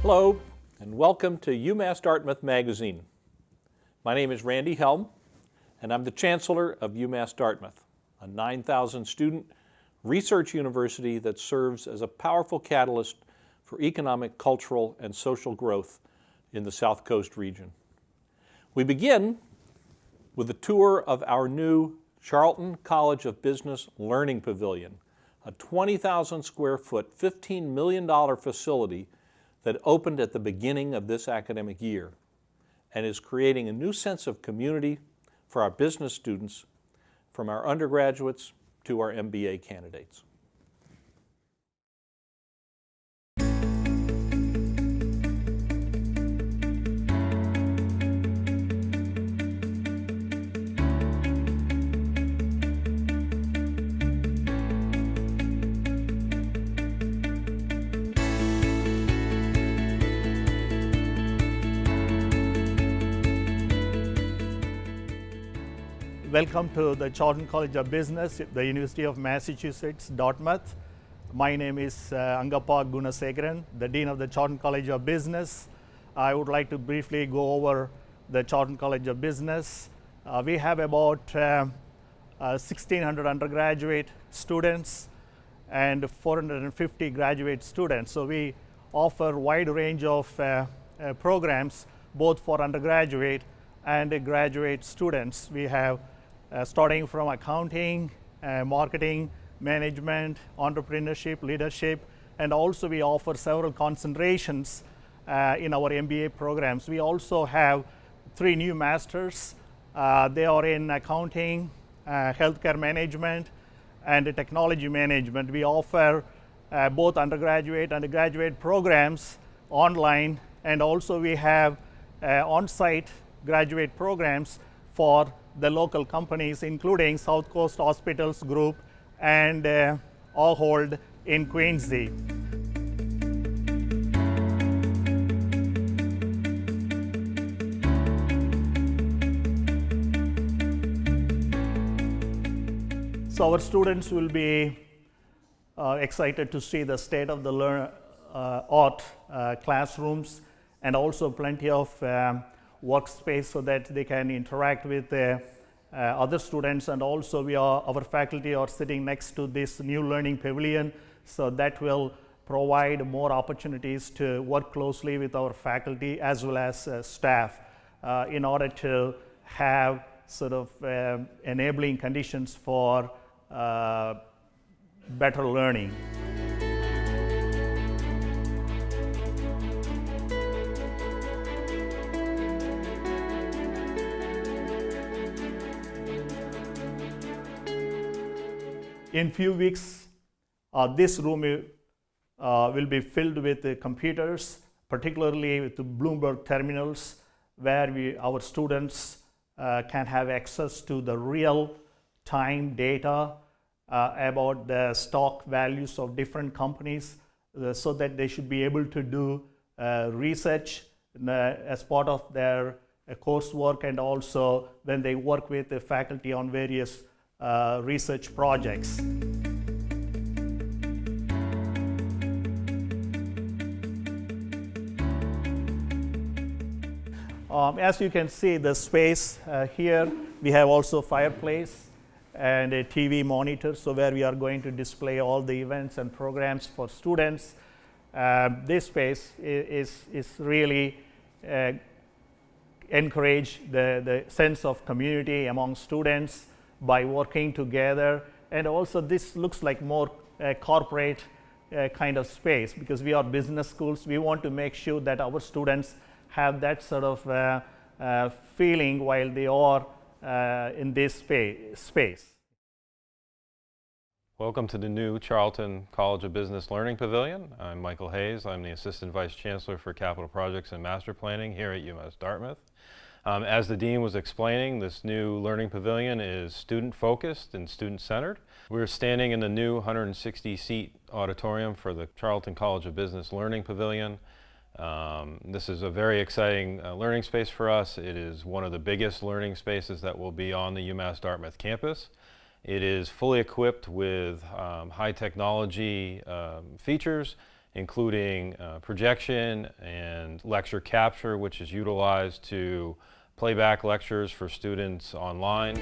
Hello, and welcome to UMass Dartmouth Magazine. My name is Randy Helm, and I'm the Chancellor of UMass Dartmouth, a 9,000 student research university that serves as a powerful catalyst for economic, cultural, and social growth in the South Coast region. We begin with a tour of our new Charlton College of Business Learning Pavilion, a 20,000 square foot, $15 million facility that opened at the beginning of this academic year and is creating a new sense of community for our business students, from our undergraduates to our MBA candidates. Welcome to the Charlton College of Business, the University of Massachusetts, Dartmouth. My name is Angappa Gunasekharan, the Dean of the Charlton College of Business. I would like to briefly go over the Charlton College of Business. We have about 1,600 undergraduate students and 450 graduate students. So we offer a wide range of programs, both for undergraduate and graduate students. We have starting from accounting, marketing, management, entrepreneurship, leadership, and also we offer several concentrations in our MBA programs. We also have 3 new masters. They are in accounting, healthcare management, and technology management. We offer both undergraduate and graduate programs online, and also we have on-site graduate programs for the local companies, including South Coast Hospitals Group and Ahold in Quincy. So our students will be excited to see the state of the art classrooms, and also plenty of workspace so that they can interact with other students. And also our faculty are sitting next to this new learning pavilion, so that will provide more opportunities to work closely with our faculty as well as staff in order to have sort of enabling conditions for better learning. In few weeks, this room will be filled with computers, particularly with the Bloomberg terminals, where our students can have access to the real-time data about the stock values of different companies, so that they should be able to do research as part of their coursework, and also when they work with the faculty on various research projects. As you can see, the space here, we have also fireplace and a TV monitor, so where we are going to display all the events and programs for students. This space is really encourage the sense of community among students by working together. And also this looks like more corporate kind of space, because we are business schools. We want to make sure that our students have that sort of feeling while they are in this space. Welcome to the new Charlton College of Business Learning Pavilion. I'm Michael Hayes. I'm the Assistant Vice Chancellor for Capital Projects and Master Planning here at UMass Dartmouth. As the Dean was explaining, this new Learning Pavilion is student-focused and student-centered. We're standing in the new 160-seat auditorium for the Charlton College of Business Learning Pavilion. This is a very exciting learning space for us. It is one of the biggest learning spaces that will be on the UMass Dartmouth campus. It is fully equipped with high technology features, including projection and lecture capture, which is utilized to play back lectures for students online.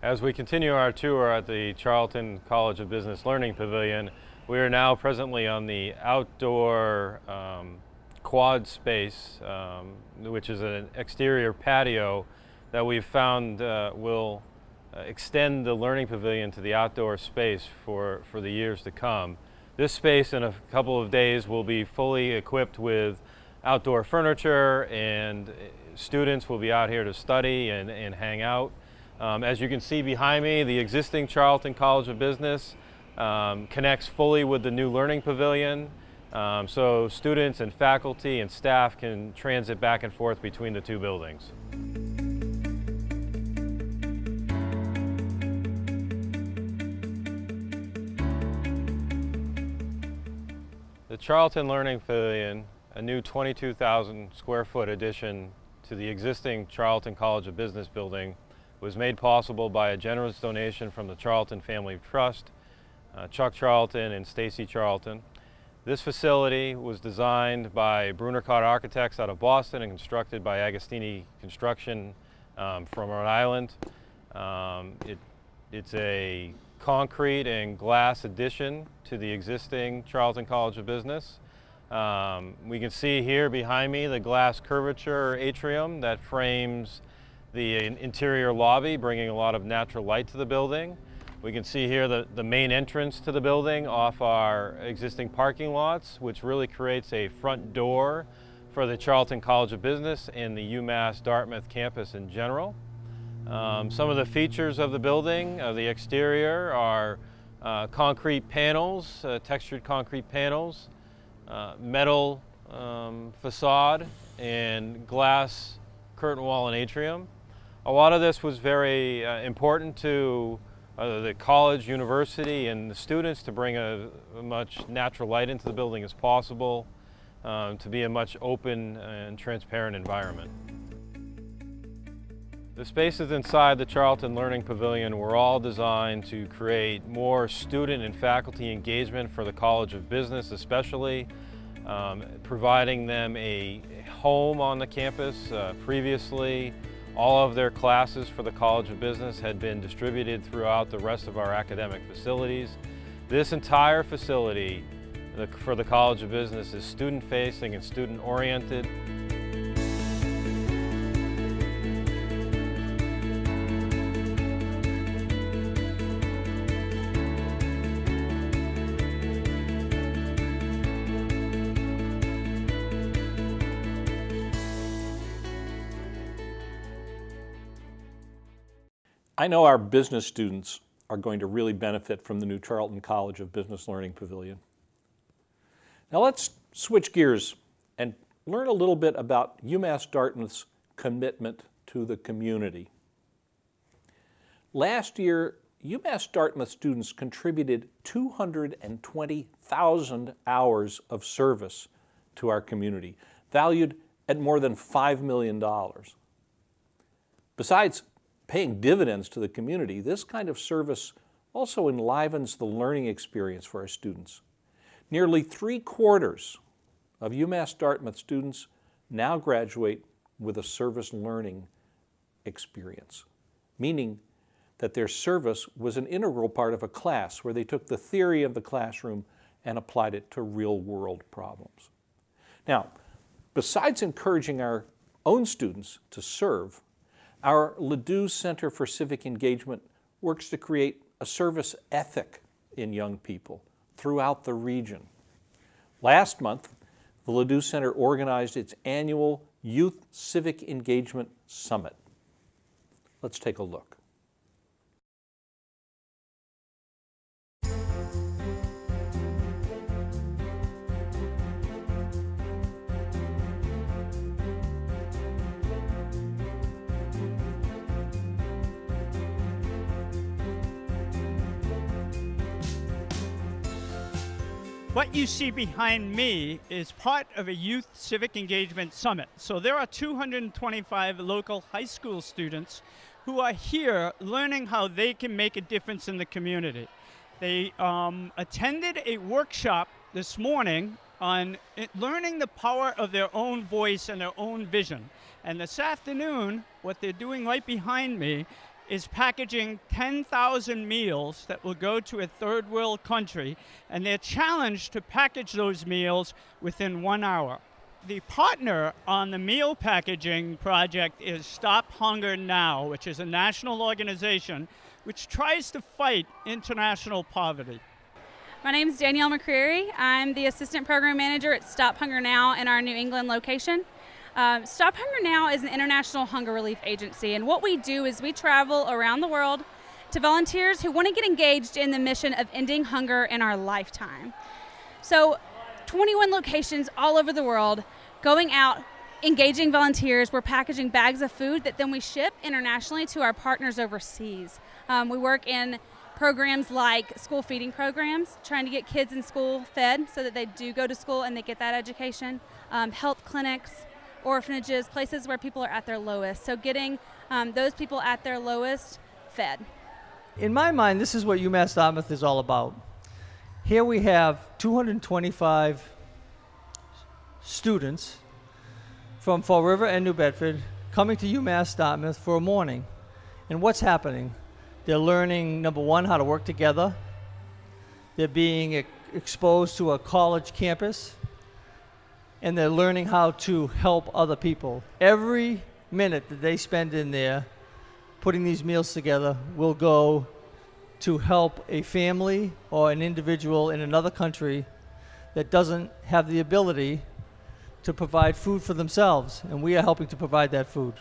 As we continue our tour at the Charlton College of Business Learning Pavilion, we are now presently on the outdoor quad space, which is an exterior patio that we've found will extend the learning pavilion to the outdoor space for the years to come. This space in a couple of days will be fully equipped with outdoor furniture, and students will be out here to study and hang out. As you can see behind me, the existing Charlton College of Business connects fully with the new learning pavilion, so students and faculty and staff can transit back and forth between the two buildings. The Charlton Learning Pavilion, a new 22,000 square foot addition to the existing Charlton College of Business building, was made possible by a generous donation from the Charlton Family Trust, Chuck Charlton and Stacy Charlton. This facility was designed by Brunner-Cott Architects out of Boston and constructed by Agostini Construction from Rhode Island. It's a concrete and glass addition to the existing Charlton College of Business. We can see here behind me the glass curvature atrium that frames the interior lobby, bringing a lot of natural light to the building. We can see here the main entrance to the building off our existing parking lots, which really creates a front door for the Charlton College of Business and the UMass Dartmouth campus in general. Some of the features of the building, the exterior, are concrete panels, textured concrete panels, metal facade, and glass curtain wall and atrium. A lot of this was very important to the college, university, and the students to bring a much natural light into the building as possible, to be a much open and transparent environment. The spaces inside the Charlton Learning Pavilion were all designed to create more student and faculty engagement for the College of Business especially, providing them a home on the campus. Previously, all of their classes for the College of Business had been distributed throughout the rest of our academic facilities. This entire facility for the College of Business is student-facing and student-oriented. I know our business students are going to really benefit from the new Charlton College of Business Learning Pavilion. Now let's switch gears and learn a little bit about UMass Dartmouth's commitment to the community. Last year, UMass Dartmouth students contributed 220,000 hours of service to our community, valued at more than $5 million. Besides paying dividends to the community, this kind of service also enlivens the learning experience for our students. Nearly 3/4 of UMass Dartmouth students now graduate with a service learning experience, meaning that their service was an integral part of a class where they took the theory of the classroom and applied it to real-world problems. Now, besides encouraging our own students to serve, our Ladue Center for Civic Engagement works to create a service ethic in young people throughout the region. Last month, the Ladue Center organized its annual Youth Civic Engagement Summit. Let's take a look. What you see behind me is part of a youth civic engagement summit. So there are 225 local high school students who are here learning how they can make a difference in the community. They attended a workshop this morning on learning the power of their own voice and their own vision. And this afternoon, what they're doing right behind me is packaging 10,000 meals that will go to a third world country, and they're challenged to package those meals within 1 hour. The partner on the meal packaging project is Stop Hunger Now, which is a national organization which tries to fight international poverty. My name is Danielle McCreary. I'm the Assistant Program Manager at Stop Hunger Now in our New England location. Stop Hunger Now is an international hunger relief agency, and what we do is we travel around the world to volunteers who want to get engaged in the mission of ending hunger in our lifetime. So 21 locations all over the world, going out, engaging volunteers. We're packaging bags of food that then we ship internationally to our partners overseas. We work in programs like school feeding programs, trying to get kids in school fed so that they do go to school and they get that education, health clinics, orphanages, places where people are at their lowest. So getting those people at their lowest fed. In my mind, this is what UMass Dartmouth is all about. Here we have 225 students from Fall River and New Bedford coming to UMass Dartmouth for a morning. And what's happening? They're learning, number one, how to work together. They're being exposed to a college campus. And they're learning how to help other people. Every minute that they spend in there putting these meals together will go to help a family or an individual in another country that doesn't have the ability to provide food for themselves, and we are helping to provide that food.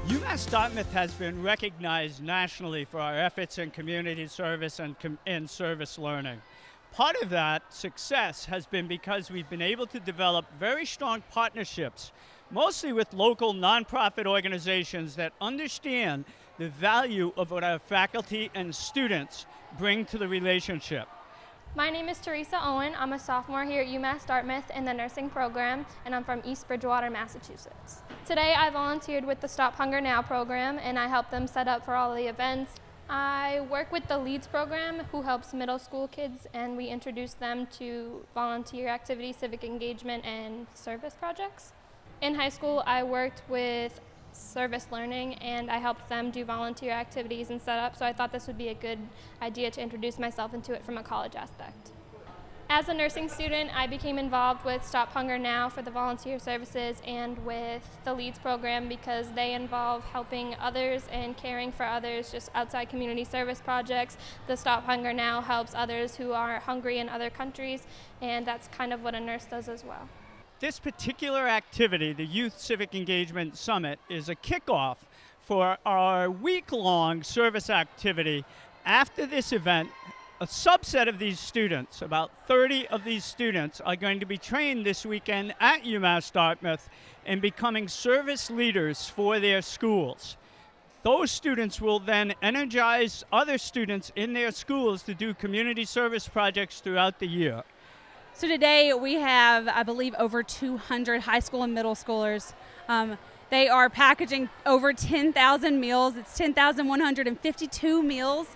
UMass Dartmouth has been recognized nationally for our efforts in community service and service learning. Part of that success has been because we've been able to develop very strong partnerships, mostly with local nonprofit organizations that understand the value of what our faculty and students bring to the relationship. My name is Teresa Owen. I'm a sophomore here at UMass Dartmouth in the nursing program, and I'm from East Bridgewater, Massachusetts. Today I volunteered with the Stop Hunger Now program, and I helped them set up for all the events. I work with the LEADS program, who helps middle school kids, and we introduce them to volunteer activities, civic engagement, and service projects. In high school, I worked with service learning, and I helped them do volunteer activities and set up, so I thought this would be a good idea to introduce myself into it from a college aspect. As a nursing student, I became involved with Stop Hunger Now for the volunteer services and with the LEADS program because they involve helping others and caring for others, just outside community service projects. The Stop Hunger Now helps others who are hungry in other countries, and that's kind of what a nurse does as well. This particular activity, the Youth Civic Engagement Summit, is a kickoff for our week-long service activity. After this event, a subset of these students, about 30 of these students, are going to be trained this weekend at UMass Dartmouth in becoming service leaders for their schools. Those students will then energize other students in their schools to do community service projects throughout the year. So today we have, I believe, over 200 high school and middle schoolers. They are packaging over 10,000 meals. It's 10,152 meals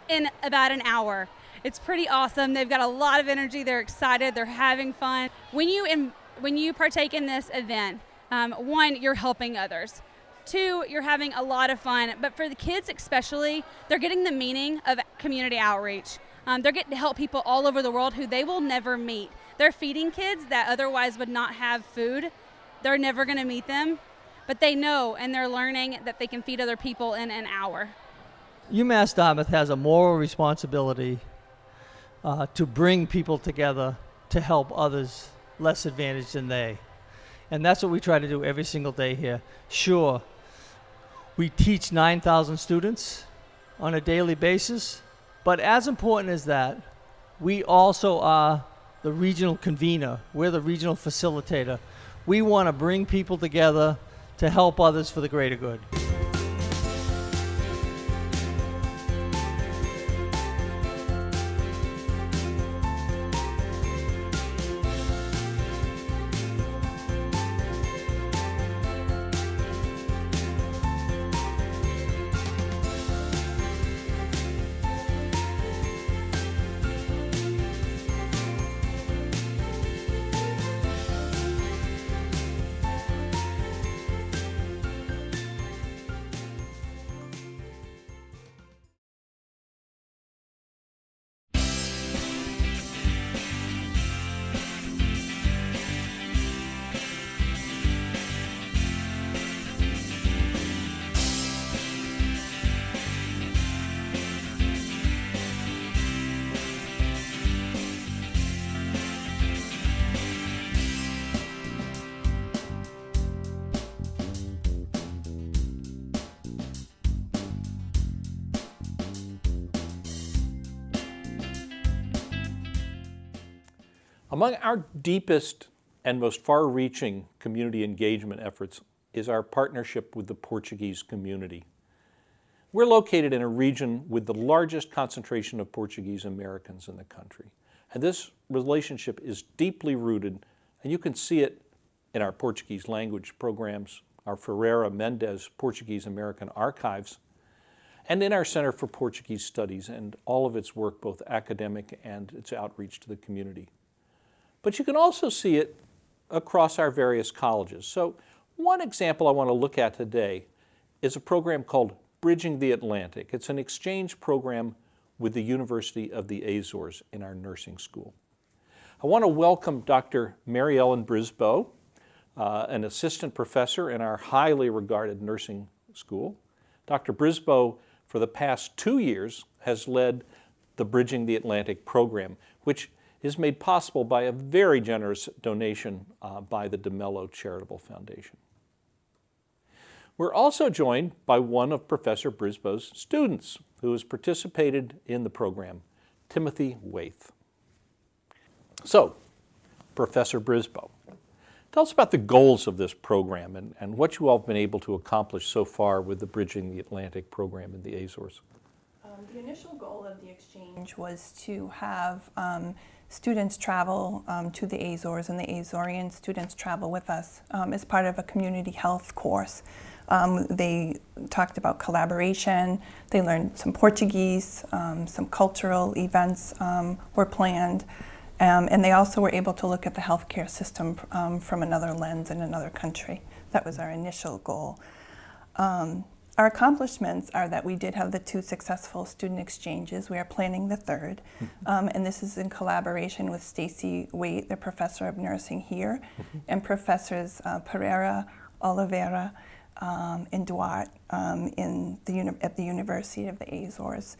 in about an hour. It's pretty awesome. They've got a lot of energy. They're excited. They're having fun. When you partake in this event, one, you're helping others. Two, you're having a lot of fun. But for the kids especially, they're getting the meaning of community outreach. They're getting to help people all over the world who they will never meet. They're feeding kids that otherwise would not have food. They're never going to meet them, but they know and they're learning that they can feed other people in an hour. UMass Dartmouth has a moral responsibility to bring people together to help others less advantaged than they. And that's what we try to do every single day here. Sure, we teach 9,000 students on a daily basis, but as important as that, we also are the regional convener. We're the regional facilitator. We want to bring people together to help others for the greater good. Among our deepest and most far-reaching community engagement efforts is our partnership with the Portuguese community. We're located in a region with the largest concentration of Portuguese Americans in the country. And this relationship is deeply rooted, and you can see it in our Portuguese language programs, our Ferreira Mendes Portuguese American Archives, and in our Center for Portuguese Studies and all of its work, both academic and its outreach to the community. But you can also see it across our various colleges. So one example I want to look at today is a program called Bridging the Atlantic. It's an exchange program with the University of the Azores in our nursing school. I want to welcome Dr. Mary Ellen Brisboe, an assistant professor in our highly regarded nursing school. Dr. Brisboe, for the past 2 years, has led the Bridging the Atlantic program, which is made possible by a very generous donation by the DeMello Charitable Foundation. We're also joined by one of Professor Brisboe's students who has participated in the program, Timothy Waith. So, Professor Brisboe, tell us about the goals of this program and what you all have been able to accomplish so far with the Bridging the Atlantic program in the Azores. The initial goal of the exchange was to have students travel to the Azores, and the Azorean students travel with us as part of a community health course. They talked about collaboration, they learned some Portuguese, some cultural events were planned, and they also were able to look at the healthcare system from another lens in another country. That was our initial goal. Our accomplishments are that we did have the 2 successful student exchanges. We are planning the 3rd, and this is in collaboration with Stacy Waite, the professor of nursing here, and professors Pereira, Oliveira, and Duarte at the University of the Azores.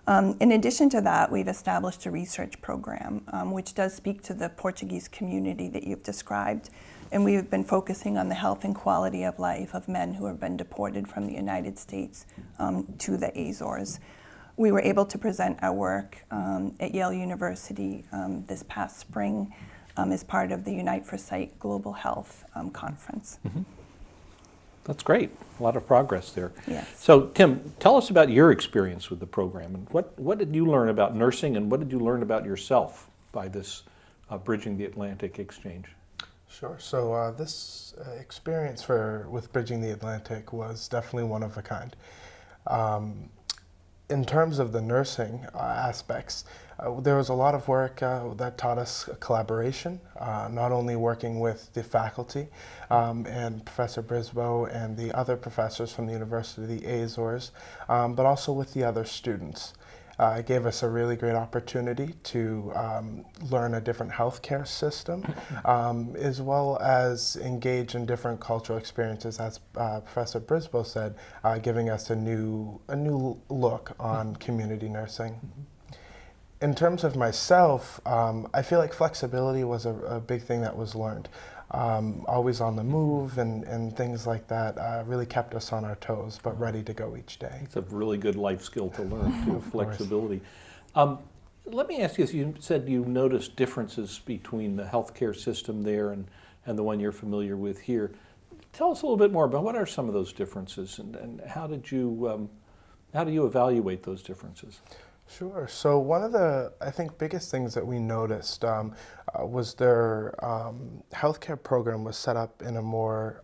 In addition to that, we've established a research program which does speak to the Portuguese community that you've described. And we've been focusing on the health and quality of life of men who have been deported from the United States to the Azores. We were able to present our work at Yale University this past spring as part of the Unite for Sight Global Health Conference. Mm-hmm. That's great. A lot of progress there. Yes. So, Tim, tell us about your experience with the program. And what did you learn about nursing, and what did you learn about yourself by this Bridging the Atlantic exchange? Sure. So this experience with Bridging the Atlantic was definitely one of a kind. In terms of the nursing aspects, there was a lot of work that taught us collaboration, not only working with the faculty and Professor Brisboe and the other professors from the University of the Azores, but also with the other students. It gave us a really great opportunity to learn a different healthcare system, as well as engage in different cultural experiences, as Professor Brisboe said, giving us a new look on community nursing. In terms of myself, I feel like flexibility was a big thing that was learned. Always on the move and things like that really kept us on our toes, but ready to go each day. It's a really good life skill to learn, too, flexibility. Let me ask you this. You said you noticed differences between the healthcare system there and the one you're familiar with here. Tell us a little bit more about what are some of those differences, and how do you evaluate those differences? Sure. So one of the, I think, biggest things that we noticed was their healthcare program was set up in a more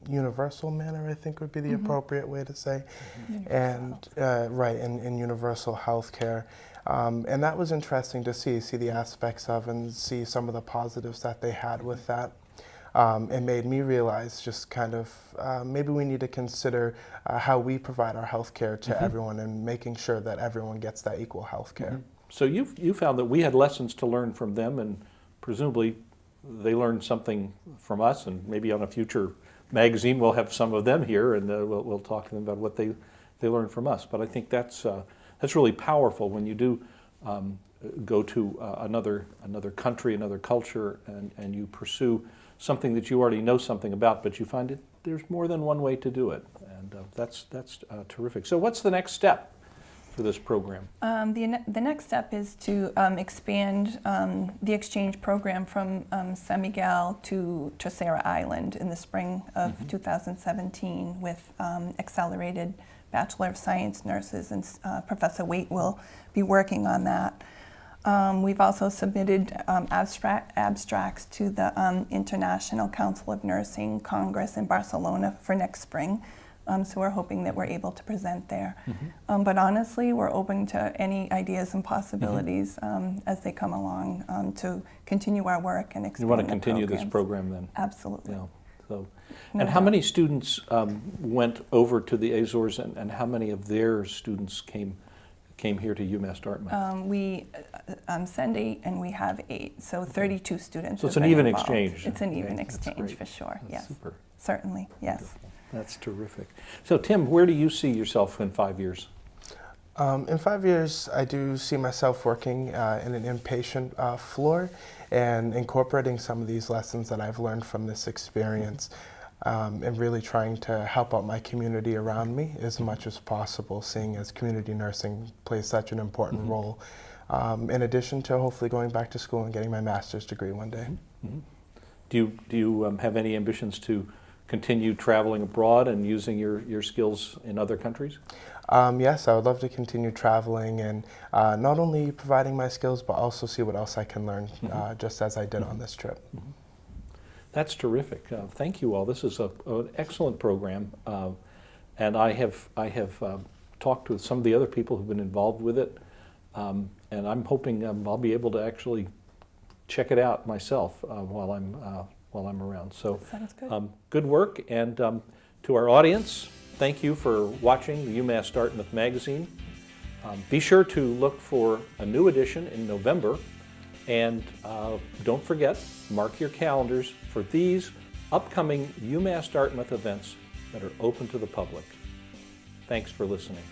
universal manner, I think would be the appropriate way to say, and right, in universal healthcare. And that was interesting to see the aspects of and see some of the positives that they had with that. It made me realize just kind of maybe we need to consider how we provide our health care to everyone and making sure that everyone gets that equal health care. So you found that we had lessons to learn from them, and presumably they learned something from us, and maybe on a future magazine we'll have some of them here, and we'll talk to them about what they learned from us. But I think that's really powerful when you do go to another country, another culture, and you pursue something that you already know something about, but you find it there's more than one way to do it, and that's terrific. So what's the next step for this program? The next step is to expand the exchange program from San Miguel to Tercera Island in the spring of 2017 with accelerated Bachelor of Science nurses, and Professor Waite will be working on that. We've also submitted abstracts to the International Council of Nursing Congress in Barcelona for next spring. So we're hoping that we're able to present there. But honestly, we're open to any ideas and possibilities as they come along to continue our work and expand. You want to continue this program then? Absolutely. Yeah. So, and how many students went over to the Azores, and how many of their students came here to UMass Dartmouth? We send 8 and we have 8, so 32 students. So it's have an been even involved. exchange. It's an even That's exchange great. for sure. That's yes, super. Certainly. Yes. Wonderful. That's terrific. So Tim, where do you see yourself in 5 years? In 5 years, I do see myself working in an inpatient floor and incorporating some of these lessons that I've learned from this experience. And really trying to help out my community around me as much as possible, seeing as community nursing plays such an important role, in addition to hopefully going back to school and getting my master's degree one day. Do you have any ambitions to continue traveling abroad and using your skills in other countries? Yes, I would love to continue traveling and not only providing my skills, but also see what else I can learn, just as I did on this trip. That's terrific. Thank you all. This is an excellent program, and I have talked with some of the other people who've been involved with it, and I'm hoping I'll be able to actually check it out myself while I'm around. So, Sounds good. Good work, and to our audience, thank you for watching the UMass Dartmouth magazine. Be sure to look for a new edition in November. And don't forget, mark your calendars for these upcoming UMass Dartmouth events that are open to the public. Thanks for listening.